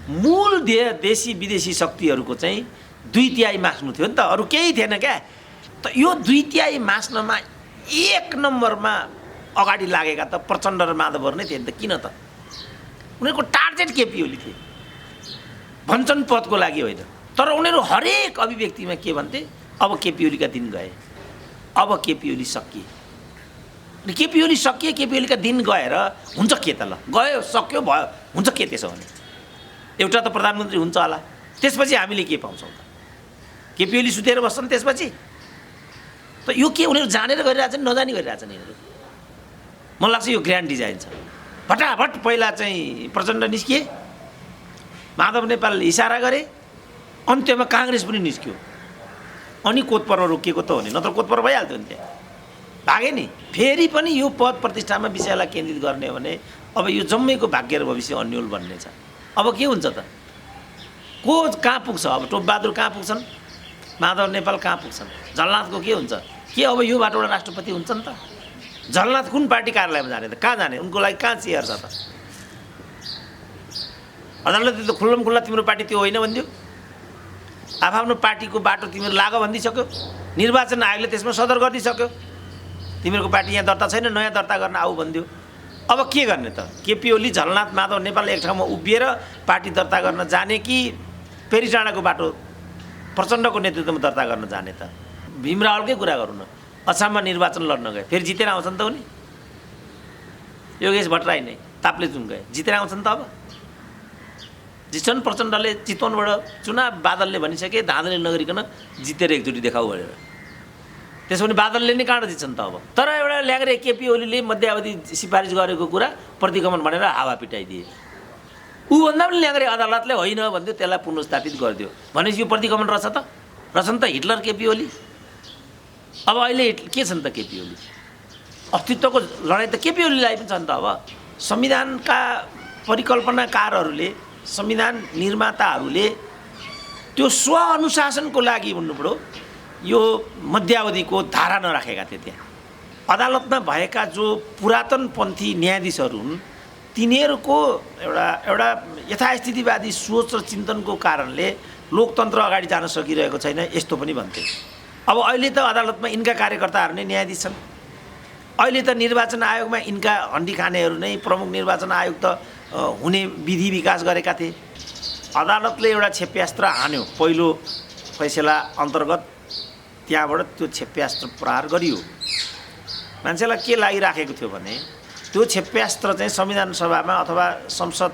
मूल ध्येय देशी विदेशी शक्तिहरूको चाहिँ 2/3 मास्नु थियो नि त, अरू केही थिएन क्या। त यो 2/3 मास्नमा 1 नम्बरमा अगाडि लागेका त प्रचण्ड र माधवहरू नै थिए नि त। किन त? उनीहरूको टार्गेट केपी ओली थिए, भन्छन् पदको लागि होइन। तर उनीहरू हरेक अभिव्यक्तिमा के भन्थे, अब केपी ओलीका दिन गए, अब केपी ओली सकिए। केपी ओली सकिए, केपी ओलीका दिन गएर हुन्छ के त? ल गयो, सक्यो, भयो, हुन्छ के त्यसो भने? एउटा त प्रधानमन्त्री हुन्छ होला, त्यसपछि हामीले के पाउँछौँ त? केपी ओली सुतेर बस्छन् त्यसपछि? त यो के उनीहरू जानेर गरिरहेछन्, नजानी गरिरहेछन् यिनीहरू? मलाई लाग्छ यो ग्रान्ड डिजाइन छ। फटाफट पहिला चाहिँ प्रचण्ड निस्किए, माधव नेपालले इसारा गरे, अन्त्यमा काङ्ग्रेस पनि निस्क्यो, अनि कोतपर्व रोकिएको त हो नि, नत्र कोतपर्व भइहाल्थ्यो नि त्यहाँ। भागे नि। फेरि पनि यो पद प्रतिष्ठामा विषयलाई केन्द्रित गर्ने हो भने अब यो जम्मैको भाग्य र भविष्य अन्यल बन्ने छ। अब के हुन्छ त? को कहाँ पुग्छ? अब टोपबहादुर कहाँ पुग्छन्, माधव नेपाल कहाँ पुग्छन्, झलनाथको के हुन्छ? के अब यो बाटोबाट राष्ट्रपति हुन्छन् त? झलनाथ कुन पार्टी कार्यालयमा जाने त? कहाँ जाने? उनको लागि कहाँ चेयर छ त? अदालतले त खुल्लम खुल्ला तिम्रो पार्टी त्यो होइन भनिदियो, आफ्नो पार्टीको बाटो तिमीहरू लाग भनिदिइसक्यो, निर्वाचन आयोगले त्यसमा सदर गरिदिइसक्यो, तिमीहरूको पार्टी यहाँ दर्ता छैन, नयाँ दर्ता गर्न आऊ भनिदियो। अब के गर्ने त? केपी ओली, झलनाथ, माधव नेपाल एक ठाउँमा उभिएर पार्टी दर्ता गर्न जाने कि फेरि डाँडाको बाटो प्रचण्डको नेतृत्वमा दर्ता गर्न जाने त? भीम रावलकै कुरा गरौँ न, असममा निर्वाचन लड्न गए, फेरि जितेर आउँछन् त उनी। योगेश भट्टराई नै ताप्लेजुङ गए, जितेर आउँछन् त? अब जित्छन् प्रचण्डले। चितवनबाट चुनाव बादलले भनिसके, धाँधली नगरिकन जितेर एकचोटि देखाऊ भनेर। त्यसो भने बादलले नै कहाँ जित्छन् त अब? तर एउटा ल्याङ्ग्रे केपी ओलीले मध्यावधि सिफारिस गरेको कुरा प्रतिगमन भनेर हावा पिटाइदिए। ऊभन्दा पनि ल्याङ्ग्रे अदालतले होइन भनिदियो, त्यसलाई पुनर्स्थापित गरिदियो। भनेपछि यो प्रतिगमन रहेछ त? रहेछन् त हिटलर केपी ओली। अब अहिले के छन् त केपी ओली? अस्तित्वको लडाइँ त केपी ओलीलाई पनि छन् त। अब संविधानका परिकल्पनाकारहरूले, संविधान निर्माताहरूले त्यो स्वअनुशासनको लागि भन्नुपऱ्यो यो मध्यावधिको धारा नराखेका थिए। त्यहाँ अदालतमा भएका जो पुरातनपन्थी न्यायाधीशहरू हुन्, तिनीहरूको एउटा यथास्थितिवादी सोच र चिन्तनको कारणले लोकतन्त्र अगाडि जान सकिरहेको छैन, यस्तो पनि भन्थे। अब अहिले त अदालतमा यिनका कार्यकर्ताहरू नै न्यायाधीश छन्। अहिले त निर्वाचन आयोगमा यिनका हड्डी खानेहरू नै प्रमुख निर्वाचन आयुक्त हुने विधि विकास गरेका थिए। अदालतले एउटा क्षेप्यास्त्र हान्यो पहिलो फैसला अन्तर्गत, त्यहाँबाट त्यो क्षेप्यास्त्र प्रहार गरियो। मान्छेलाई के लागिराखेको थियो भने त्यो क्षेप्यास्त्र चाहिँ संविधान सभामा अथवा संसद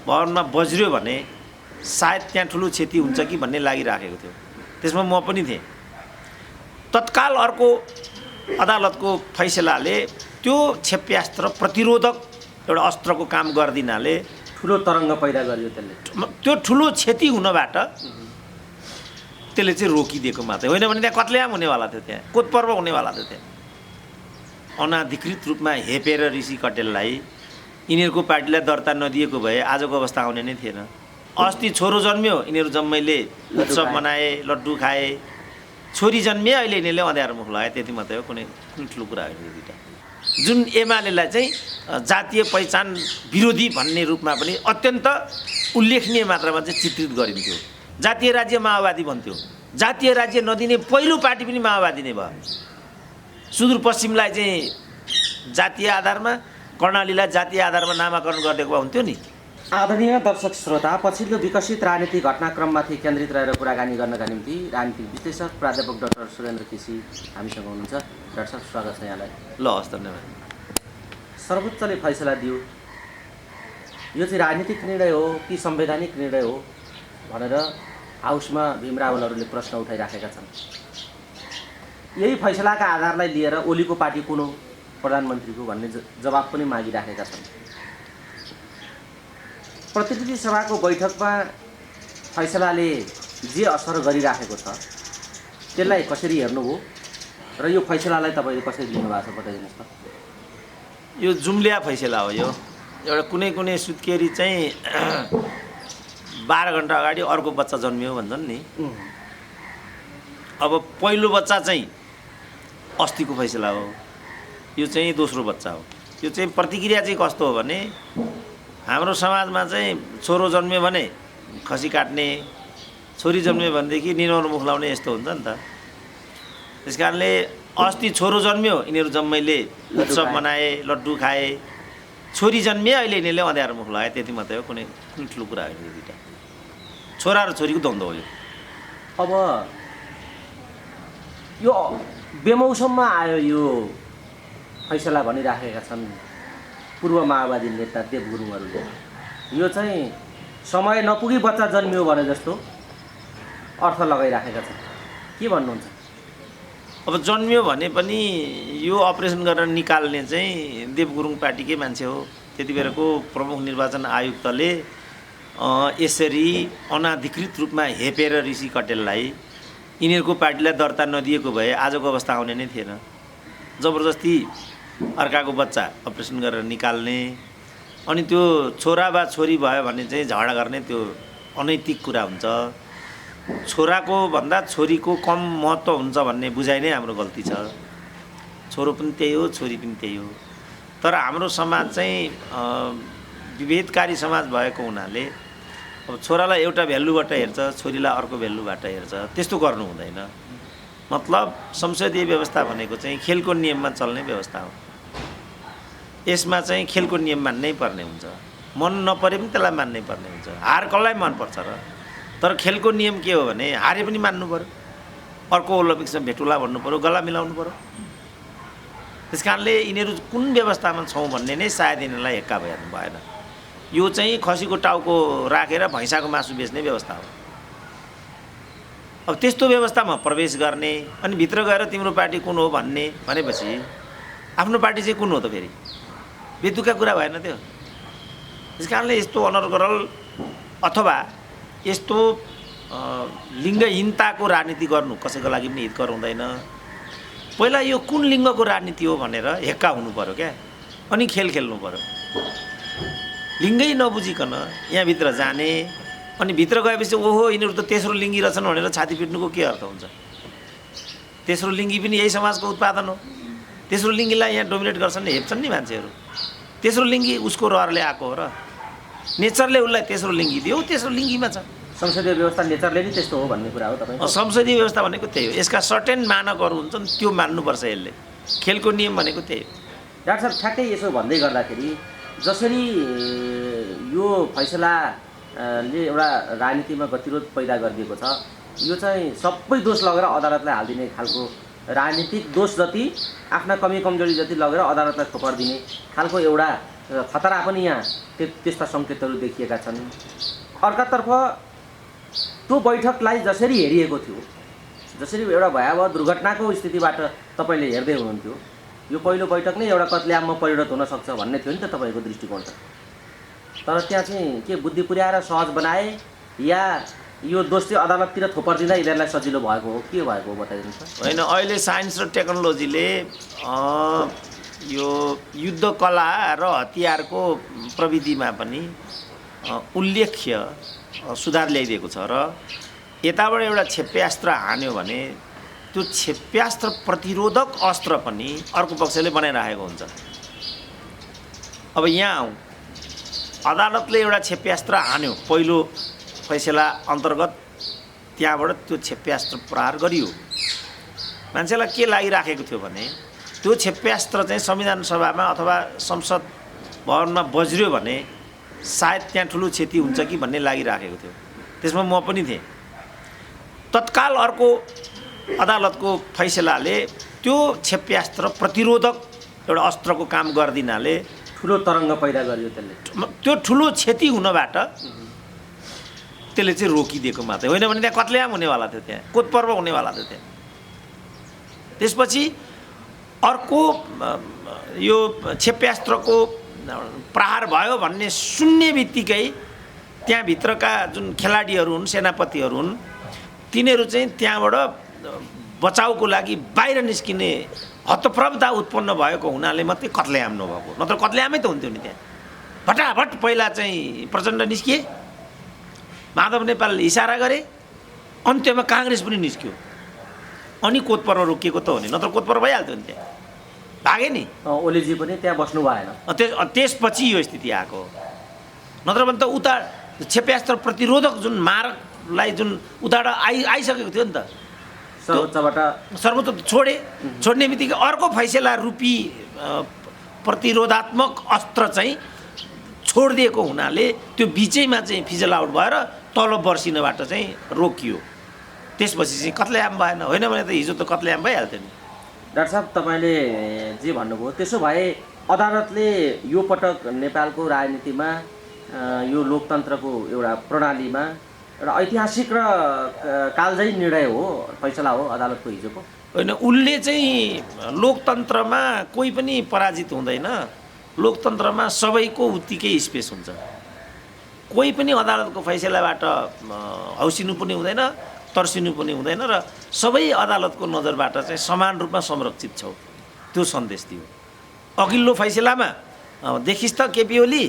भवनमा बज्रियो भने सायद त्यहाँ ठुलो क्षति हुन्छ कि भन्ने लागिराखेको थियो। त्यसमा म पनि थिएँ। तत्काल अर्को अदालतको फैसलाले त्यो क्षेप्यास्त्र प्रतिरोधक एउटा अस्त्रको काम गरिदिनाले ठुलो तरङ्ग पैदा गरियो। त्यो ठुलो क्षति हुनबाट त्यसले चाहिँ रोकिदिएको मात्रै होइन भने त्यहाँ कत्लेआम हुनेवाला थियो, त्यहाँ कोतपर्व हुनेवाला थियो। त्यहाँ अनाधिकृत रूपमा हेपेर ऋषि कटेललाई यिनीहरूको पार्टीलाई दर्ता नदिएको भए आजको अवस्था आउने नै थिएन। अस्ति छोरो जन्मियो, यिनीहरू जम्मैले उत्सव मनाए, लड्डु खाए। छोरी जन्मिए, अहिले यिनीहरूले अँध्यारो मुख लगाए, त्यति मात्रै हो। कुनै ठुलो कुरा होइन। दुईवटा जुन एमालेलाई चाहिँ जातीय पहिचान विरोधी भन्ने रूपमा पनि अत्यन्त उल्लेखनीय मात्रामा चाहिँ चित्रित गरिन्थ्यो। जातीय राज्य माओवादी भन्थ्यो। जातीय राज्य नदिने पहिलो पार्टी पनि माओवादी नै भयो। सुदूरपश्चिमलाई चाहिँ जातीय आधारमा, कर्णालीलाई जातीय आधारमा नामाकरण गरिदिएको हुन्थ्यो नि। आदरणीय दर्शक श्रोता, पछिल्लो विकसित राजनीतिक घटनाक्रममाथि केन्द्रित रहेर कुराकानी गर्नका निम्ति राजनीतिक विश्लेषक प्राध्यापक डाक्टर सुरेन्द्र केसी हामीसँग हुनुहुन्छ। डाक्टर साहब, स्वागत छ यहाँलाई। ल, हस्, धन्यवाद। सर्वोच्चले फैसला दियो, यो चाहिँ राजनीतिक निर्णय हो कि संवैधानिक निर्णय हो भनेर हाउसमा भीम रावलहरूले प्रश्न उठाइराखेका छन्। यही फैसलाका आधारलाई लिएर ओलीको पार्टी कुन हो प्रधानमन्त्रीको भन्ने जवाब पनि मागिराखेका छन्। प्रतिनिधि सभाको बैठकमा फैसलाले जे असर गरिराखेको छ त्यसलाई कसरी हेर्नुभयो र यो फैसलालाई तपाईँले कसरी लिनुभएको छ बताइदिनुहोस् त। यो जुम्लिया फैसला हो। यो एउटा कुनै सुत्केरी चाहिँ 12 घन्टा अगाडि अर्को बच्चा जन्मियो भन्छन् नि। अब पहिलो बच्चा चाहिँ अस्तिको फैसला हो, यो चाहिँ दोस्रो बच्चा हो। यो चाहिँ प्रतिक्रिया चाहिँ कस्तो हो भने हाम्रो समाजमा चाहिँ छोरो जन्म्यो भने खसी काट्ने, छोरी जन्म्यो भनेदेखि निनौरो मुख लाउने यस्तो हुन्छ नि त। त्यस कारणले अस्ति छोरो जन्म्यो यिनीहरू जम्मैले उत्सव मनाए, लड्डु खाए। छोरी जन्मिए अहिले यिनीहरूले अँध्यारो मुख लगाए, त्यति मात्रै हो। कुनै ठुलो कुरा होइन। यो दुइटा छोरा र छोरीको द्वन्द्व हो यो। अब यो बेमौसममा आयो यो फैसला भनिराखेका छन् पूर्व माओवादी नेता देव गुरुङहरूले। यो चाहिँ समय नपुगी बच्चा जन्मियो भने जस्तो अर्थ लगाइराखेका छन्। के भन्नुहुन्छ? अब जन्मियो भने पनि यो अपरेसन गरेर निकाल्ने चाहिँ देव गुरुङ पार्टीकै मान्छे हो। त्यति बेलाको प्रमुख निर्वाचन आयुक्तले यसरी अनाधिकृत रूपमा हेपेर ऋषि कटेललाई यिनीहरूको पार्टीलाई दर्ता नदिएको भए आजको अवस्था आउने नै थिएन। जबरजस्ती अर्काको बच्चा अपरेसन गरेर निकाल्ने, अनि त्यो छोरा वा छोरी भयो भने चाहिँ झगडा गर्ने, त्यो अनैतिक कुरा हुन्छ। छोराको भन्दा छोरीको कम महत्त्व हुन्छ भन्ने बुझाइ नै हाम्रो गल्ती छ। छोरो पनि त्यही हो, छोरी पनि त्यही हो। तर हाम्रो समाज चाहिँ विभेदकारी समाज भएको हुनाले अब छोरालाई एउटा भ्यालुबाट हेर्छ, छोरीलाई अर्को भ्यालुबाट हेर्छ। त्यस्तो गर्नु हुँदैन। मतलब संसदीय व्यवस्था भनेको चाहिँ खेलको नियममा चल्ने व्यवस्था हो। यसमा चाहिँ खेलको नियम मान्नै पर्ने हुन्छ। मन नपरे पनि त्यसलाई मान्नै पर्ने हुन्छ। हार कसलाई मनपर्छ र? तर खेलको नियम के हो भने हारे पनि मान्नु पऱ्यो, अर्को ओलम्पिक्समा भेटुला भन्नु पऱ्यो, गला मिलाउनु पऱ्यो। त्यस कारणले यिनीहरू कुन व्यवस्थामा छौँ भन्ने नै सायद यिनीहरूलाई हेक्का भइहाल्नु भएन। यो चाहिँ खसीको टाउको राखेर भैँसाको मासु बेच्ने व्यवस्था हो। अब त्यस्तो व्यवस्थामा प्रवेश गर्ने अनि भित्र गएर तिम्रो पार्टी कुन हो भन्ने भनेपछि आफ्नो पार्टी चाहिँ कुन हो त? फेरि बेतुका कुरा भएन त्यो? त्यस कारणले यस्तो अनर्गल अथवा यस्तो लिङ्गहीनताको राजनीति गर्नु कसैको लागि पनि हितकर हुँदैन। पहिला यो कुन लिङ्गको राजनीति हो भनेर हेक्का हुनु पऱ्यो क्या, अनि खेल खेल्नु पऱ्यो। लिङ्गै नबुझिकन यहाँभित्र जाने, अनि भित्र गएपछि ओहो यिनीहरू त तेस्रो लिङ्गी रहेछन् भनेर छाती पिट्नुको के अर्थ हुन्छ? तेस्रो लिङ्गी पनि यही समाजको उत्पादन हो। तेस्रो लिङ्गीलाई यहाँ डोमिनेट गर्छन्, हेप्छन् नि मान्छेहरू। तेस्रो लिङ्गी उसको रहरले आएको हो र नेचरले उसलाई तेस्रो लिङ्गी दियो, तेस्रो लिङ्गीमा छ। संसदीय व्यवस्था नेचरले नै त्यस्तो हो भन्ने कुरा हो तपाईँ? संसदीय व्यवस्था भनेको त्यही हो। यसका सर्टेन मानकहरू हुन्छन्, त्यो मान्नुपर्छ यसले। खेलको नियम भनेको त्यही हो। डाक्टर साहब, ठ्याक्कै यसो भन्दै गर्दाखेरि जसरी यो फैसलाले एउटा राजनीतिमा गतिरोध पैदा गरिदिएको छ, यो चाहिँ सबै दोष लगेर अदालतलाई हालिदिने खालको राजनीतिक दोष जति आफ्ना कमी कमजोरी जति लगेर अदालतलाई थोपर्दिने खालको एउटा खतरा पनि यहाँ त्यस्ता सङ्केतहरू देखिएका छन्। अर्कातर्फ त्यो बैठकलाई जसरी हेरिएको थियो, जसरी एउटा भयावह दुर्घटनाको स्थितिबाट तपाईँले हेर्दै हुनुहुन्थ्यो, यो पहिलो बैठक नै एउटा कत्लेआममा परिणत हुन सक्छ भन्ने थियो नि त तपाईँको दृष्टिकोण त। तर त्यहाँ चाहिँ के बुद्धि पुर्याएर सहज बनाए या यो दोष चाहिँ अदालततिर थोपर्दिँदा यिनीहरूलाई सजिलो भएको हो, के भएको हो बताइदिनुहोस् त। होइन, अहिले साइन्स र टेक्नोलोजीले यो युद्ध कला र हतियारको प्रविधिमा पनि उल्लेख्य सुधार ल्याइदिएको छ र यताबाट एउटा क्षेप्यास्त्र हान्यो भने त्यो क्षेप्यास्त्र प्रतिरोधक अस्त्र पनि अर्को पक्षले बनाइराखेको हुन्छ। अब यहाँ आउँ, अदालतले एउटा क्षेप्यास्त्र हान्यो पहिलो फैसला अन्तर्गत, त्यहाँबाट त्यो क्षेप्यास्त्र प्रहार गरियो। मान्छेलाई के लागिराखेको थियो भने त्यो क्षेप्यास्त्र चाहिँ संविधान सभामा अथवा संसद भवनमा बज्रियो भने सायद त्यहाँ ठुलो क्षति हुन्छ कि भन्ने लागिराखेको थियो। त्यसमा म पनि थिएँ। तत्काल अर्को अदालतको फैसलाले त्यो क्षेप्यास्त्र प्रतिरोधक एउटा अस्त्रको काम गरिदिनाले ठुलो तरङ्ग पैदा गरियो। त्यसले त्यो ठुलो क्षति हुनबाट त्यसले चाहिँ रोकिदिएको मात्रै होइन भने त्यहाँ कत्लेआम हुनेवाला थियो, त्यहाँ कोतपर्व हुनेवाला थियो। त्यहाँ त्यसपछि अर्को यो क्षेप्यास्त्रको प्रहार भयो भन्ने सुन्ने बित्तिकै त्यहाँभित्रका जुन खेलाडीहरू हुन्, सेनापतिहरू हुन्, तिनीहरू चाहिँ त्यहाँबाट बचाउको लागि बाहिर निस्किने हतप्रभता उत्पन्न भएको हुनाले मात्रै कत्लेआम नभएको, नत्र कत्लेआमै त हुन्थ्यो नि। त्यहाँ फटाफट पहिला चाहिँ प्रचण्ड निस्किए, माधव नेपालले इसारा गरे, अन्त्यमा काङ्ग्रेस पनि निस्क्यो, अनि कोतपर्व रोकिएको त हो नि, नत्र कोतपर्व भइहाल्थ्यो नि। त्यहाँ भागे नि, ओलीजी पनि त्यहाँ बस्नु भएन। त्यसपछि यो स्थिति आएको। नत्र भने त उता क्षेप्यास्त्र प्रतिरोधक जुन मार्गलाई जुन उताबाट आइसकेको थियो नि त, सर्वोच्च छोड्ने बित्तिकै अर्को फैसला रूपी प्रतिरोधात्मक अस्त्र चाहिँ छोडिदिएको हुनाले त्यो बिचैमा चाहिँ फिजल आउट भएर तल बर्सिनबाट चाहिँ रोकियो। त्यसपछि चाहिँ कत्लेआम भएन, होइन भने त हिजो त कत्लेआम भइहाल्थ्यो नि। डाक्टर साहब, तपाईँले जे भन्नुभयो त्यसो भए अदालतले यो पटक नेपालको राजनीतिमा यो लोकतन्त्रको एउटा प्रणालीमा एउटा ऐतिहासिक र कालजयी निर्णय हो, फैसला हो अदालतको हिजोको? होइन, उसले चाहिँ लोकतन्त्रमा कोही पनि पराजित हुँदैन, लोकतन्त्रमा सबैको उत्तिकै स्पेस हुन्छ। कोही पनि अदालतको फैसलाबाट हौसिनु पनि हुँदैन, तर्सिनु पनि हुँदैन र सबै अदालतको नजरबाट चाहिँ समान रूपमा संरक्षित छौ, त्यो सन्देश दियो। अघिल्लो फैसलामा देखिस् त केपी ओली,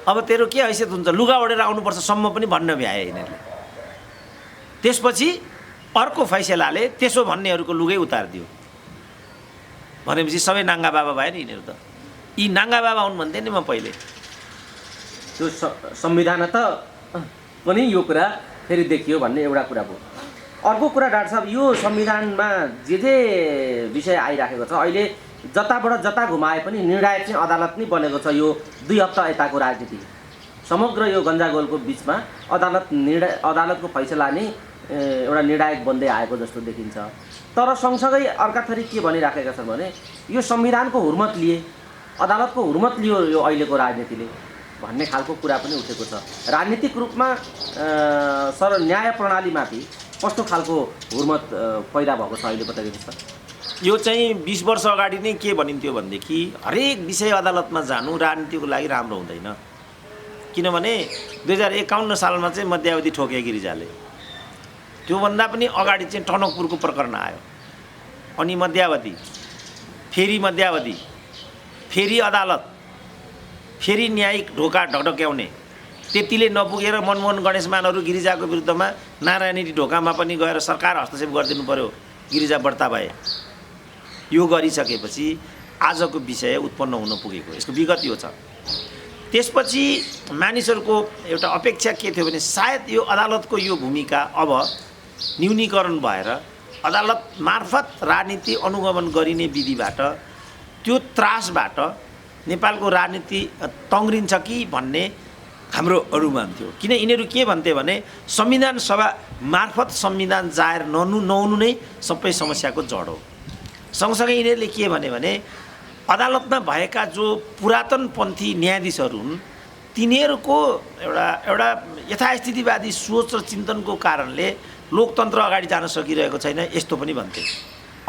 अब तेरो के हैसियत हुन्छ, लुगा ओढेर आउनुपर्छसम्म पनि भन्न भ्याए यिनीहरूले। त्यसपछि अर्को फैसलाले त्यसो भन्नेहरूको लुगै उतारिदियो। भनेपछि सबै नाङ्गा बाबा भए नि यिनीहरू त। यी नाङ्गा बाबा हुन् भन्थे नि म पहिले। त्यो संविधान त पनि यो कुरा फेरि देखियो भन्ने एउटा कुरा भयो। अर्को कुरा डाक्टर साहब, यो संविधानमा जे विषय आइराखेको छ अहिले, जताबाट जता घुमाए पनि निर्णायक चाहिँ अदालत नै बनेको छ। यो 2 हप्ता यताको राजनीति समग्र यो गन्जागोलको बिचमा अदालतको फैसला नै एउटा निर्णायक बन्दै आएको जस्तो देखिन्छ। तर सँगसँगै अर्का थरी के भनिराखेका छन् भने यो संविधानको हुर्मत लिए, अदालतको हुर्मत लियो यो अहिलेको राजनीतिले भन्ने खालको कुरा पनि उठेको छ। राजनीतिक रूपमा न्याय प्रणालीमाथि कस्तो खालको हुर्मत पैदा भएको छ अहिले बताइदिनुहोस् त। यो चाहिँ 20 वर्ष अगाडि नै के भनिन्थ्यो भनेदेखि हरेक विषय अदालतमा जानु राजनीतिको लागि राम्रो हुँदैन, किनभने 2051 सालमा चाहिँ मध्यावधि ठोके गिरिजाले। त्योभन्दा पनि अगाडि चाहिँ टनकपुरको प्रकरण आयो, अनि मध्यावधि, फेरि अदालत, फेरि न्यायिक ढोका ढकढक्याउने। त्यतिले नपुगेर मनमोहन गणेशमानहरू गिरिजाको विरुद्धमा नारायणी ढोकामा पनि गएर सरकार हस्तक्षेप गरिदिनु पर्यो, गिरिजा बढ्ता भए। यो गरिसकेपछि आजको विषय उत्पन्न हुन पुगेको, यसको विगत यो छ। त्यसपछि मानिसहरूको एउटा अपेक्षा के थियो भने सायद यो अदालतको यो भूमिका अब न्यूनीकरण भएर अदालत मार्फत राजनीति अनुगमन गरिने विधिबाट, त्यो त्रासबाट नेपालको राजनीति तङ्ग्रिन्छ कि भन्ने हाम्रो अनुमान थियो। किन यिनीहरू के भन्थे भने संविधान सभा मार्फत संविधान जाहेर नहुनु नै सबै समस्याको जड हो। सँगसँगै यिनीहरूले के भने अदालतमा भएका जो पुरातनपन्थी न्यायाधीशहरू हुन् तिनीहरूको एउटा यथास्थितिवादी सोच र चिन्तनको कारणले लोकतन्त्र अगाडि जान सकिरहेको छैन, यस्तो पनि भन्थे।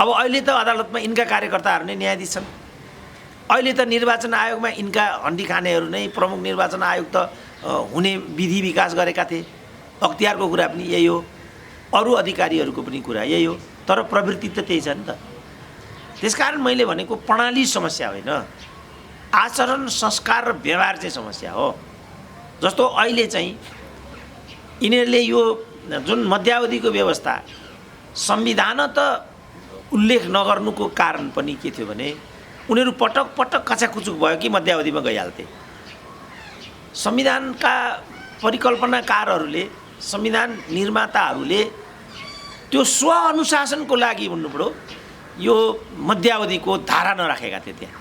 अब अहिले त अदालतमा यिनका कार्यकर्ताहरू नै न्यायाधीश छन्। अहिले त निर्वाचन आयोगमा यिनका हन्डी खानेहरू नै प्रमुख निर्वाचन आयोग त हुने विधि विकास गरेका थिए। अख्तियारको कुरा पनि यही हो, अरू अधिकारीहरूको पनि कुरा यही हो, तर प्रवृत्ति त त्यही छ नि त। त्यसकारण मैले भनेको प्रणाली समस्या होइन, आचरण संस्कार र व्यवहार चाहिँ समस्या हो। जस्तो अहिले चाहिँ यिनीहरूले यो जुन मध्यावधिको व्यवस्था संविधान त उल्लेख नगर्नुको कारण पनि के थियो भने उनीहरू पटक पटक कचाकुचुक भयो कि मध्यावधिमा गइहाल्थे। संविधानका परिकल्पनाकारहरूले, संविधान निर्माताहरूले त्यो स्वअनुशासनको लागि भन्नुपऱ्यो यो मध्यावधिको धारा नराखेका थिए। त्यहाँ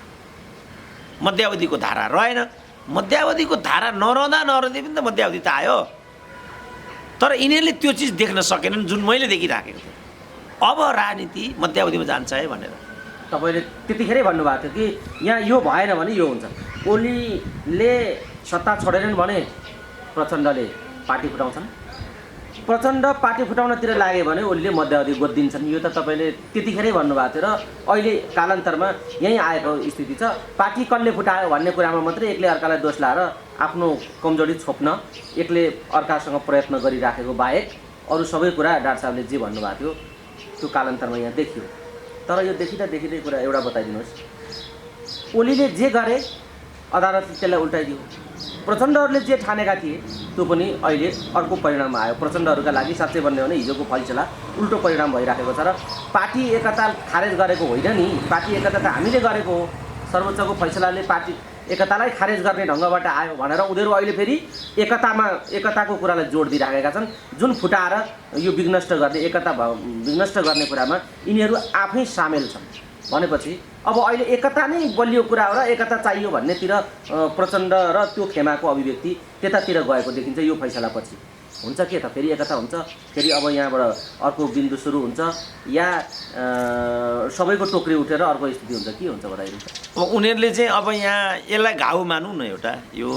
मध्यावधिको धारा रहेन। मध्यावधिको धारा नरहँदै पनि त मध्यावधि त आयो, तर यिनीहरूले त्यो चिज देख्न सकेनन् जुन मैले देखिराखेको थिएँ। अब राजनीति मध्यावधिमा जान्छ है भनेर तपाईँले त्यतिखेरै भन्नुभएको थियो कि यहाँ यो भएन भने यो हुन्छ। ओलीले सत्ता छोडेनन् भने प्रचण्डले पार्टी फुटाउँछन्, प्रचण्ड पार्टी फुटाउनतिर लाग्यो भने ओलीले मध्यावधि गोदिन्छन्। यो त तपाईँले त्यतिखेरै भन्नुभएको थियो र अहिले कालान्तरमा यहीँ आएको स्थिति छ। पार्टी कसले फुटायो भन्ने कुरामा मात्रै एकले अर्कालाई दोष लाएर आफ्नो कमजोरी छोप्न एकले अर्कासँग प्रयत्न गरिराखेको बाहेक अरू सबै कुरा डाक्टर साहबले जे भन्नुभएको थियो त्यो कालान्तरमा यहाँ देखियो। तर यो देखिँदै कुरा एउटा बताइदिनुहोस्, ओलीले जे गरे अदालतले त्यसलाई उल्टाइदियो। प्रचण्डहरूले जे ठानेका थिए त्यो पनि अहिले अर्को परिणाम आयो। प्रचण्डहरूका लागि साँच्चै भन्ने हो भने हिजोको फैसला उल्टो परिणाम भइराखेको छ र पार्टी एकता खारेज गरेको होइन नि, पार्टी एकता त हामीले गरेको हो। सर्वोच्चको फैसलाले पार्टी एकतालाई खारेज गर्ने ढङ्गबाट आयो भनेर उनीहरू अहिले फेरि एकताको कुरालाई जोड दिइराखेका छन्, जुन फुटाएर यो विघ्नष्ट गर्ने कुरामा यिनीहरू आफै सामेल छन् भनेपछि अब अहिले एकता नै बलियो कुरा हो र एकता चाहियो भन्नेतिर प्रचण्ड र त्यो खेमाको अभिव्यक्ति त्यतातिर गएको देखिन्छ। यो फैसलापछि हुन्छ के त फेरि एकता हुन्छ, फेरि अब यहाँबाट अर्को बिन्दु सुरु हुन्छ या सबैको टोकरी उठेर अर्को स्थिति हुन्छ, के हुन्छ बताइदिनु। अब उनीहरूले चाहिँ अब यहाँ यसलाई घाउ मानौँ न, एउटा यो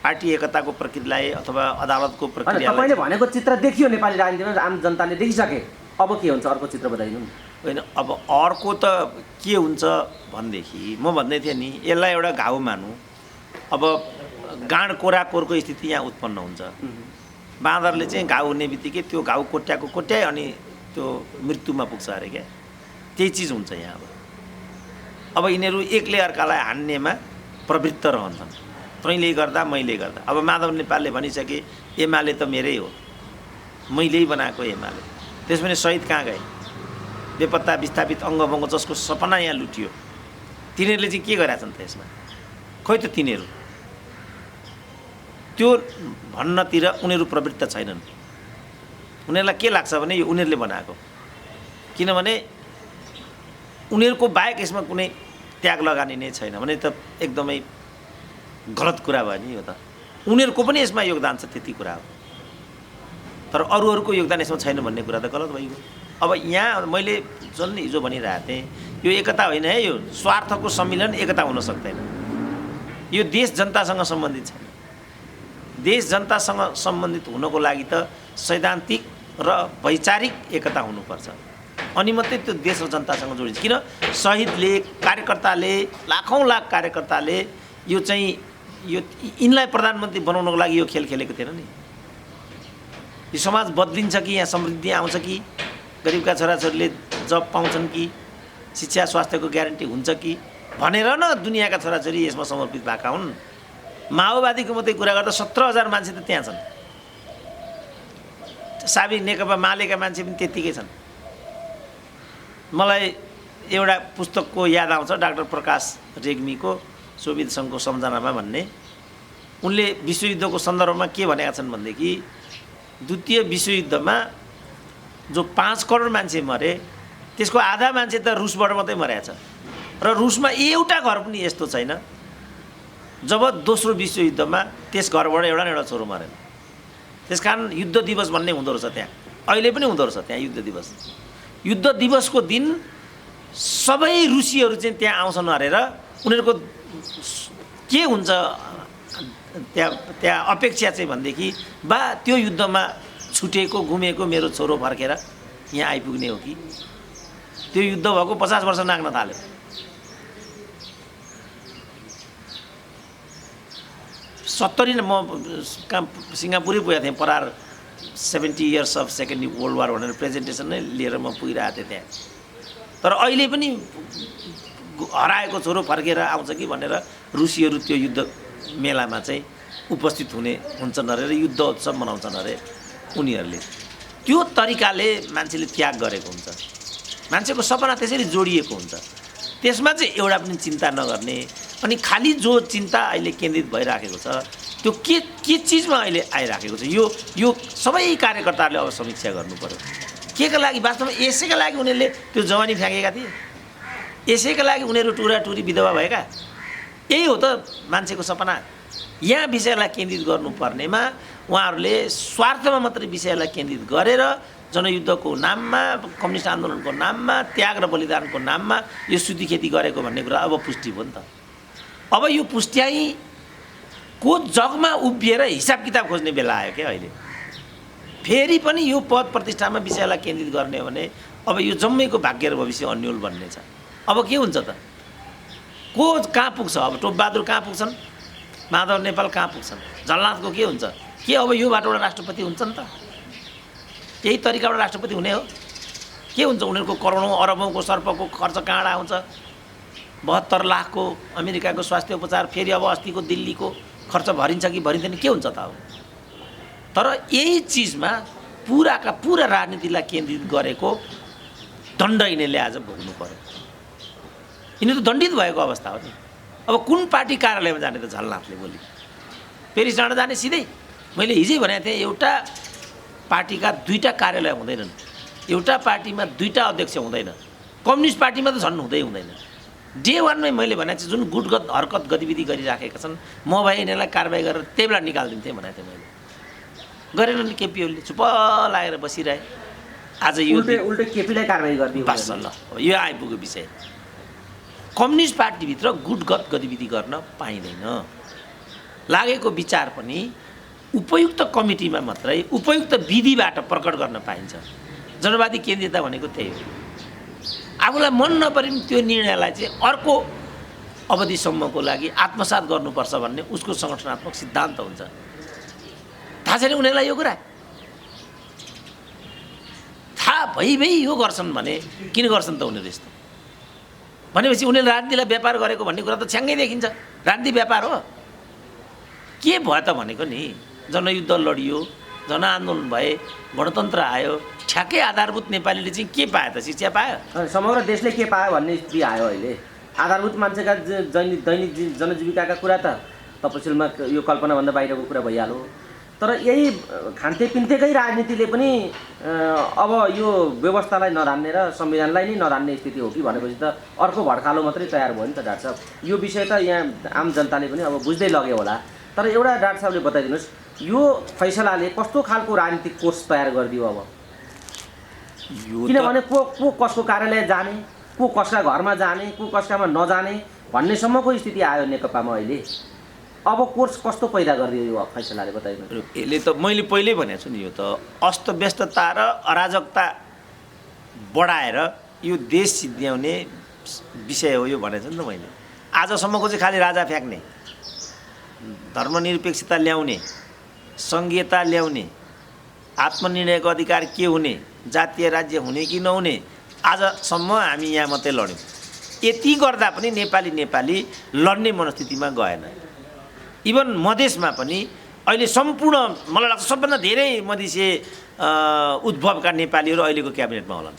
पार्टी एकताको प्रक्रियालाई अथवा अदालतको प्रक्रिया तपाईँले भनेको चित्र देखियो नेपाली राजनीतिमा, आम जनताले देखिसके, अब के हुन्छ अर्को चित्र बताइदिनु न। होइन अब अर्को त के हुन्छ भनेदेखि म भन्दै थिएँ नि, यसलाई एउटा घाउ मानौँ। अब गाँड कोराकोरको स्थिति यहाँ उत्पन्न हुन्छ। बाँदरले चाहिँ घाउ हुने बित्तिकै त्यो घाउ कोट्याएको कोट्याए अनि त्यो मृत्युमा पुग्छ अरे क्या, त्यही चिज हुन्छ यहाँ। अब यिनीहरू एकले अर्कालाई हान्नेमा प्रवृत्त रहन्छन्, तैँले गर्दा मैले गर्दा। अब माधव नेपालले भनिसके एमाले त मेरै हो, मैले बनाएको एमाले। त्यसमा शहीद कहाँ गए, बेपत्ता विस्थापित अङ्गभङ्ग जसको सपना यहाँ लुटियो, तिनीहरूले चाहिँ के गरेका छन् त यसमा? खोइ त तिनीहरू त्यो भन्नतिर उनीहरू प्रवृत्त छैनन्। उनीहरूलाई के लाग्छ भने यो उनीहरूले बनाएको, किनभने उनीहरूको बाहेक यसमा कुनै त्याग लगानी नै छैन भने त एकदमै गलत कुरा भयो नि। यो त उनीहरूको पनि यसमा योगदान छ, त्यति कुरा हो, तर अरूहरूको योगदान यसमा छैन भन्ने कुरा त गलत भइगयो। अब यहाँ मैले जुन हिजो भनिरहेको थिएँ, यो एकता होइन है, यो स्वार्थको सम्मिलन एकता हुन सक्दैन। यो देश जनतासँग सम्बन्धित छैन। देश जनतासँग सम्बन्धित हुनको लागि त सैद्धान्तिक र वैचारिक एकता हुनुपर्छ, अनि मात्रै त्यो देश र जनतासँग जोडिन्छ। किन शहीदले, कार्यकर्ताले, लाखौँ लाख कार्यकर्ताले यो चाहिँ यिनलाई प्रधानमन्त्री बनाउनको लागि यो खेल खेलेको थिएन नि। यो समाज बदलिन्छ कि यहाँ समृद्धि आउँछ कि, गरिबका छोराछोरीले जब पाउँछन् कि, शिक्षा स्वास्थ्यको ग्यारेन्टी हुन्छ कि भनेर न दुनियाँका छोराछोरी यसमा समर्पित भएका हुन्। माओवादीको मात्रै कुरा गर्दा 17,000 मान्छे त त्यहाँ छन्, साबी नेकपा मालेका मान्छे पनि त्यत्तिकै छन्। मलाई एउटा पुस्तकको याद आउँछ, डाक्टर प्रकाश रेग्मीको सोभियत सङ्घको सम्झनामा भन्ने। उनले विश्वयुद्धको सन्दर्भमा के भनेका छन् भनेदेखि, द्वितीय विश्वयुद्धमा जो 5 करोड मान्छे मरे त्यसको आधा मान्छे त रुसबाट मात्रै मरेको छ, र रुसमा एउटा घर पनि यस्तो छैन जब दोस्रो विश्वयुद्धमा त्यस घरबाट एउटा न एउटा छोरो मरेन। त्यसकारण युद्ध दिवस भन्ने हुँदो रहेछ त्यहाँ, अहिले पनि हुँदो रहेछ त्यहाँ युद्ध दिवस। युद्ध दिवसको दिन सबै रुसीहरू चाहिँ त्यहाँ आउँछन् अरेर उनीहरूको के हुन्छ त्यहाँ अपेक्षा चाहिँ भनेदेखि बा त्यो युद्धमा छुटेको गुमेको मेरो छोरो फर्केर यहाँ आइपुग्ने हो कि, त्यो युद्ध भएको 50 वर्ष नाग्न थाल्यो। म सिङ्गापुरै पुगेको थिएँ, परार 70 years of second world war भनेर प्रेजेन्टेसन नै लिएर म पुगिरहेको थिएँ त्यहाँ। तर अहिले पनि हराएको छोरो फर्केर आउँछ कि भनेर रुसीहरू त्यो युद्ध मेलामा चाहिँ उपस्थित हुन्छन् अरे र युद्ध उत्सव मनाउँछन् अरे उनीहरूले। त्यो तरिकाले मान्छेले त्याग गरेको हुन्छ, मान्छेको सपना त्यसरी जोडिएको हुन्छ। त्यसमा चाहिँ एउटा पनि चिन्ता नगर्ने, अनि खालि जो चिन्ता अहिले केन्द्रित भइराखेको छ त्यो के चिजमा अहिले आइराखेको छ, यो सबै कार्यकर्ताहरूले अब समीक्षा गर्नु पर्यो। के का लागि वास्तवमा यसैका लागि उनीहरूले त्यो जवानी फ्याँकेका थिए, यसैका लागि उनीहरू टुरी विधवा भएका। यही हो त मान्छेको सपना। यहाँ विषयलाई केन्द्रित गर्नुपर्नेमा उहाँहरूले स्वार्थमा मात्रै विषयलाई केन्द्रित गरेर जनयुद्धको नाममा, कम्युनिस्ट आन्दोलनको नाममा, त्याग र बलिदानको नाममा यो सुधी खेती गरेको भन्ने कुरा अब पुष्टि भयो नि त। अब यो पुष्ट्याइको जगमा उभिएर हिसाब किताब खोज्ने बेला आयो क्या अहिले। फेरि पनि यो पद प्रतिष्ठामा विषयलाई केन्द्रित गर्ने हो भने अब यो जम्मैको भाग्य र भविष्य अन्यल बन्ने छ। अब के हुन्छ त, को कहाँ पुग्छ? अब टोपबहादुर कहाँ पुग्छन्, माधव नेपाल कहाँ पुग्छन्, झलनाथको के हुन्छ? के अब यो बाटोबाट राष्ट्रपति हुन्छन् त? यही तरिकाबाट राष्ट्रपति हुने हो? के हुन्छ? उनीहरूको करोडौँ अरबौँको सर्पको खर्च कहाँबाट आउँछ? 72 लाखको अमेरिकाको स्वास्थ्य उपचार, फेरि अब अस्तिको दिल्लीको खर्च भरिन्छ कि भरिँदैन, के हुन्छ त अब? तर यही चिजमा पुराका पुरा राजनीतिलाई केन्द्रित गरेको दण्ड यिनीहरूले आज भोग्नु पर्यो। यिनीहरू दण्डित भएको अवस्था हो नि। अब कुन पार्टी कार्यालयमा जाने त झलनाथले भोलि? पेरिस डाँडा जाने सिधै? मैले हिजै भनेको थिएँ एउटा पार्टीका दुईटा कार्यालय हुँदैनन्, एउटा पार्टीमा दुईटा अध्यक्ष हुँदैन, कम्युनिस्ट पार्टीमा त झन् हुँदैन। डे वानमै मैले भनेको थिएँ जुन गुटगत हरकत गतिविधि गरिराखेका छन् म भए यिनीहरूलाई कारबाही गरेर त्यही बेला निकालिदिन्थेँ भनेको थिएँ मैले। गरेन नि केपी ओलीले, चुप लागेर बसिरहे। आज यो उल्टै केपीलाई कारबाही गरिदियो। बस ल, यो आइपुग्यो विषय। कम्युनिस्ट पार्टीभित्र गुटगत गतिविधि गर्न पाइँदैन। लागेको विचार पनि उपयुक्त कमिटीमा मात्रै उपयुक्त विधिबाट प्रकट गर्न पाइन्छ। जनवादी केन्द्रीयता भनेको त्यही हो। आफूलाई मन नपरे पनि त्यो निर्णयलाई चाहिँ अर्को अवधिसम्मको लागि आत्मसात गर्नुपर्छ भन्ने उसको सङ्गठनात्मक सिद्धान्त हुन्छ। थाहा छैन उनीहरूलाई यो कुरा? थाहा भइ यो गर्छन् भने किन गर्छन् त उनीहरू यस्तो? भनेपछि उनीहरूले राजनीतिलाई व्यापार गरेको भन्ने कुरा त छ्याङ्गै देखिन्छ। राजनीति व्यापार हो के भयो त भनेको नि? जनयुद्ध लडियो, जनआन्दोलन भए, गणतन्त्र आयो, ठ्याक्कै आधारभूत नेपालीले चाहिँ के पायो त? शिक्षा पायो? समग्र देशले के पायो भन्ने स्थिति आयो अहिले। आधारभूत मान्छेका दैनिक जनजीविकाका कुरा त तपसिलमा यो कल्पनाभन्दा बाहिरको कुरा भइहाल्यो। तर यही खान्थे पिन्थेकै राजनीतिले पनि अब यो व्यवस्थालाई नधान्ने र संविधानलाई नै नधान्ने स्थिति हो कि भनेपछि त अर्को भड्कालो मात्रै तयार भयो नि त डाक्टर साहब। यो विषय त यहाँ आम जनताले पनि अब बुझ्दै लग्यो होला। तर एउटा डाक्टर साहबले बताइदिनुहोस्, यो फैसलाले कस्तो खालको राजनीतिक कोष तयार गरिदियो अब? किनभने को कसको कार्यालय जाने, को कसका घरमा जाने, को कसकामा नजाने भन्नेसम्मको स्थिति आयो नेकपामा अहिले। अब कोर्स कस्तो पैदा गरिदियो यो फैसलाले बताइदिनु? यसले त मैले पहिल्यै भनेको छु नि, यो त अस्तव्यस्तता र अराजकता बढाएर यो देश सिद्ध्याउने विषय हो यो भनेको छु नि त मैले। आजसम्मको चाहिँ खालि राजा फ्याँक्ने, धर्मनिरपेक्षता ल्याउने, सङ्घीयता ल्याउने, आत्मनिर्णयको अधिकार के हुने, जातीय राज्य हुने कि नहुने, आजसम्म हामी यहाँ मात्रै लड्यौँ। यति गर्दा पनि नेपाली लड्ने मनस्थितिमा गएन। इभन मधेसमा पनि अहिले सम्पूर्ण मलाई लाग्छ सबभन्दा धेरै मधेसी उद्भवका नेपालीहरू अहिलेको क्याबिनेटमा होलान्।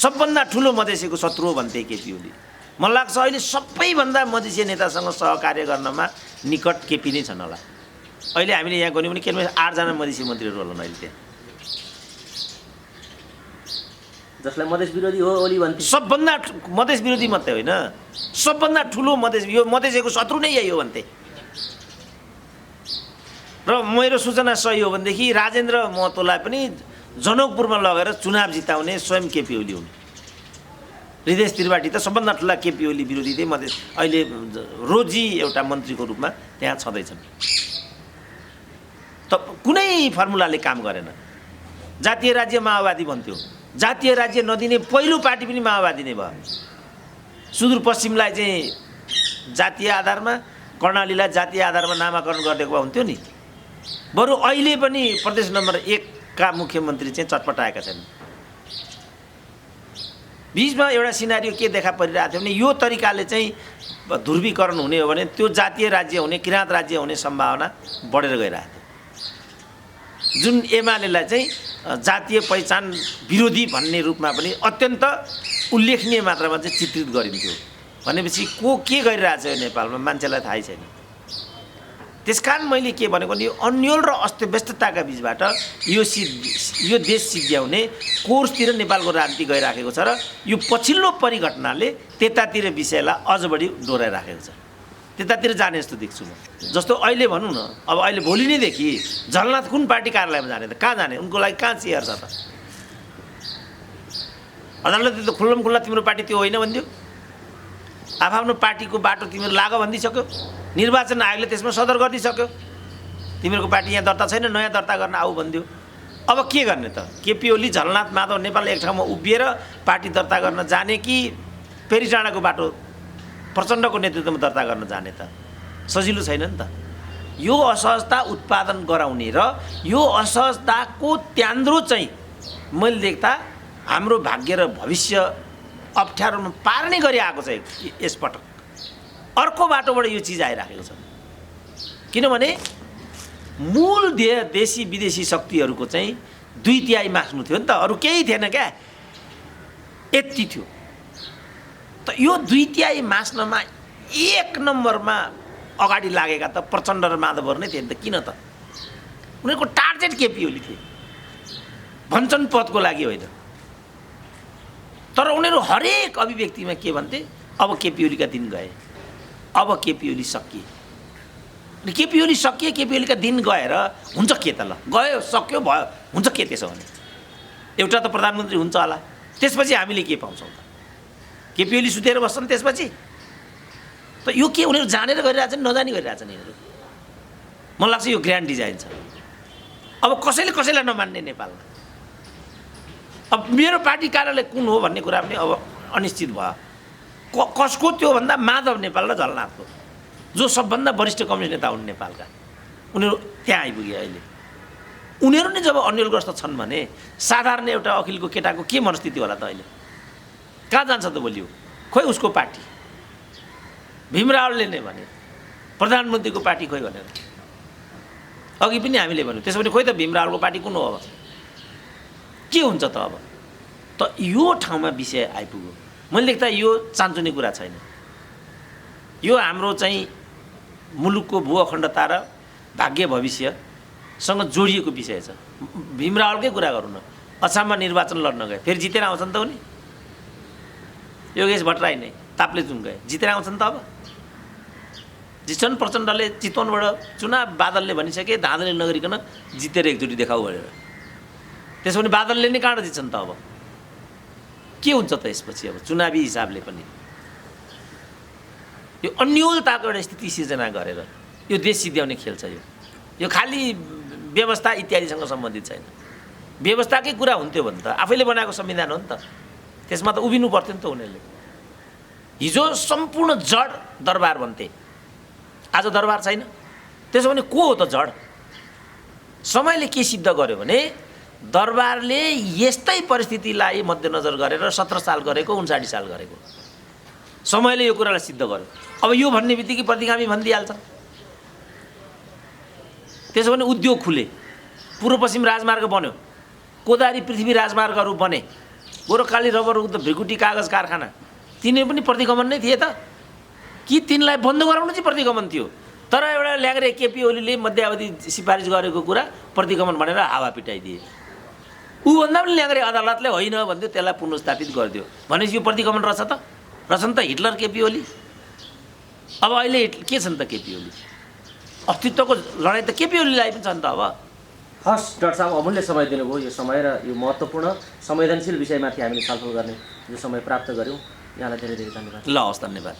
सबभन्दा ठुलो मधेसीको शत्रु हो भन्थे केपी ओली। मलाई लाग्छ अहिले सबैभन्दा मधेसी नेतासँग सहकार्य गर्नमा निकट केपी नै छन् होला। अहिले हामीले यहाँ गऱ्यौँ भने केही 8 जना मधेसी मन्त्रीहरू होलान् अहिले त्यहाँ, जसलाई मधेस विरोधी हो ओली भन्थे। सबभन्दा मधेस विरोधी मात्रै होइन, सबभन्दा ठुलो मधेस, यो मधेसीको शत्रु नै यही हो भन्थे। र मेरो सूचना सही हो भनेदेखि राजेन्द्र महतोलाई पनि जनकपुरमा लगेर चुनाव जिताउने स्वयं केपी ओली हुन्। हृदय त्रिपाठी त सबभन्दा ठुला केपी ओली विरोधी थिए मधेस। अहिले रोजी एउटा मन्त्रीको रूपमा त्यहाँ छँदैछन्। त कुनै फर्मुलाले काम गरेन। जातीय राज्य माओवादी भन्थ्यो, जातीय राज्य नदिने पहिलो पार्टी पनि माओवादी नै भयो। सुदूरपश्चिमलाई चाहिँ जातीय आधारमा, कर्णालीलाई जातीय आधारमा नामाकरण गरिदिएको भए हुन्थ्यो नि। बरु अहिले पनि प्रदेश नम्बर 1 का मुख्यमन्त्री चाहिँ चटपटाएका छन्। बीचमा एउटा सिनारियो के देखा परिरहेको थियो भने यो तरिकाले चाहिँ ध्रुवीकरण हुने हो भने त्यो जातीय राज्य हुने, किराँत राज्य हुने सम्भावना बढेर गइरहेको थियो। जुन एमालेलाई चाहिँ जातीय पहिचान विरोधी भन्ने रूपमा पनि अत्यन्त उल्लेखनीय मात्रामा चाहिँ चित्रित गरिन्थ्यो। भनेपछि को के गरिरहेछ यो नेपालमा मान्छेलाई थाहै छैन। त्यसकारण मैले के भनेको नि, यो अन्यल र अस्तव्यस्तताका बिचबाट यो देश सिद्ध्याउने कोर्सतिर नेपालको राजनीति गइराखेको छ र यो पछिल्लो परिघटनाले त्यतातिर विषयलाई अझ बढी डोराइराखेको छ। त्यतातिर जाने जस्तो देख्छु म। जस्तो अहिले भनौँ न, अब अहिले भोलि नैदेखि झलनाथ कुन पार्टी कार्यालयमा जाने त? कहाँ जाने? उनको लागि कहाँ चेयर छ त? अदालतले त खुल्लम खुल्ला तिम्रो पार्टी त्यो होइन भनिदियो। आफ्नो पार्टीको बाटो तिमीहरू लाग भनिदिइसक्यो। निर्वाचन आयोगले त्यसमा सदर गरिदिइसक्यो, तिमीहरूको पार्टी यहाँ दर्ता छैन, नयाँ दर्ता गर्न आऊ भनिदियो। अब के गर्ने त? केपी ओली, झलनाथ माधव नेपाल एक ठाउँमा उभिएर पार्टी दर्ता गर्न जाने कि पेरिस डाँडाको बाटो प्रचण्डको नेतृत्वमा दर्ता गर्न जाने त? सजिलो छैन नि त। यो असहजता उत्पादन गराउने र यो असहजताको त्यान्द्रो चाहिँ मैले देख्दा हाम्रो भाग्य र भविष्य अप्ठ्यारोमा पार्ने गरी आएको छ यसपटक। अर्को बाटोबाट यो चिज आइराखेको छ। किनभने मूल देशी विदेशी शक्तिहरूको चाहिँ 2/3 माग्नु थियो नि त, अरू केही थिएन क्या, यति थियो। त यो 2/3 मास्नमा एक नम्बरमा अगाडि लागेका त प्रचण्ड र माधवहरू नै थिए नि त। किन त उनीहरूको टार्गेट केपी ओली थिए, भन्छन् पदको लागि होइन। तर उनीहरू हरेक अभिव्यक्तिमा के भन्थे, अब केपी ओलीका दिन गए, अब केपी ओली सकिए। केपी ओली सकिए, केपी ओलीका दिन गएर हुन्छ के त, ल गयो सक्यो भयो, हुन्छ के त्यसो भने? एउटा त प्रधानमन्त्री हुन्छ होला, त्यसपछि हामीले के पाउँछौँ त? केपी ओली सुतेर बस्छन् त्यसपछि? त यो के उनीहरू जानेर गरिरहेछन् नजानी गरिरहेछन् यिनीहरू? मलाई लाग्छ यो ग्रान्ड डिजाइन छ। अब कसैले कसैलाई नमान्ने नेपालमा। अब मेरो पार्टी कार्यालय कुन हो भन्ने कुरा पनि अब अनिश्चित भयो। कसको? त्योभन्दा माधव नेपाल र झलनाथको, जो सबभन्दा वरिष्ठ कम्युनिस्ट नेता हुन् नेपालका, उनीहरू त्यहाँ आइपुगे। अहिले उनीहरू नै जब अन्यलग्रस्त छन् भने साधारण एउटा अखिलको केटाको के मनस्थिति होला त? अहिले कहाँ जान्छ त भोलि? खोइ उसको पार्टी। भीमरावले नै भने प्रधानमन्त्रीको पार्टी खोइ भनेर, अघि पनि हामीले भन्यौँ। त्यसो भने खोइ त भीमरावको पार्टी कुन हो? अब के हुन्छ त? अब त यो ठाउँमा विषय आइपुग्यो। मैले देख्दा यो चान्चुने कुरा छैन। यो हाम्रो चाहिँ मुलुकको भू अखण्डता र भाग्य भविष्यसँग जोडिएको विषय छ। भीमरावलकै कुरा गरौँ न, असममा निर्वाचन लड्न गए, फेरि जितेर आउँछन् त उनी। योगेश भट्टराई नै ताप्लेजुङ गए, जितेर आउँछन् त। अब जित्छन् प्रचण्डले चितवनबाट चुनाव, बादलले भनिसके धाँधली नगरिकन जितेर एकचोटि देखाउ भनेर। त्यसो भने बादलले नै कहाँ जित्छन् त? अब के हुन्छ त यसपछि? अब चुनावी हिसाबले पनि यो अन्योलताको एउटा स्थिति सिर्जना गरेर यो देश सिद्ध्याउने खेल छ। यो खालि व्यवस्था इत्यादिसँग सम्बन्धित छैन। व्यवस्थाकै कुरा हुन्थ्यो भने त आफैले बनाएको संविधान हो नि त, त्यसमा त उभिनु पर्थ्यो नि त उनीहरूले। हिजो सम्पूर्ण जड दरबार भन्थे, आज दरबार छैन। त्यसो भने को हो त जड? समयले के सिद्ध गर्यो भने दरबारले यस्तै परिस्थितिलाई मध्यनजर गरेर 17 साल गरेको, 59 साल गरेको, समयले यो कुरालाई सिद्ध गर्यो। अब यो भन्ने बित्तिकै प्रतिगामी भनिदिइहाल्छ। त्यसो भने उद्योग खुले, पूर्व पश्चिम राजमार्ग बन्यो, कोदारी पृथ्वी राजमार्गहरू बने, गोरखाली रबर उद्योग, भ्रिकुटी कागज कारखाना, तिनीहरू पनि प्रतिगमन नै थिए त कि तिनलाई बन्द गराउनु चाहिँ प्रतिगमन थियो? तर एउटा ल्याङ्ग्रे केपी ओलीले मध्यावधि सिफारिस गरेको कुरा प्रतिगमन भनेर हावा पिटाइदिए। ऊभन्दा पनि ल्याङ्ग्रे अदालतले होइन भन्थ्यो, त्यसलाई पुनर्स्थापित गरिदियो। भनेपछि यो प्रतिगमन रहेछ त? रहेछन् त हिटलर केपी ओली। अब अहिले के छन् त केपी ओली? अस्तित्वको लडाइँ त केपी ओलीलाई पनि छ नि त। अब हस् डाक्टर साहब, अमूल्य समय दिनुभयो। यो समय र यो महत्त्वपूर्ण संवेदनशील विषयमाथि हामीले छलफल गर्ने यो समय प्राप्त गऱ्यौँ। यहाँलाई धेरै धेरै धन्यवाद। ल हवस्, धन्यवाद।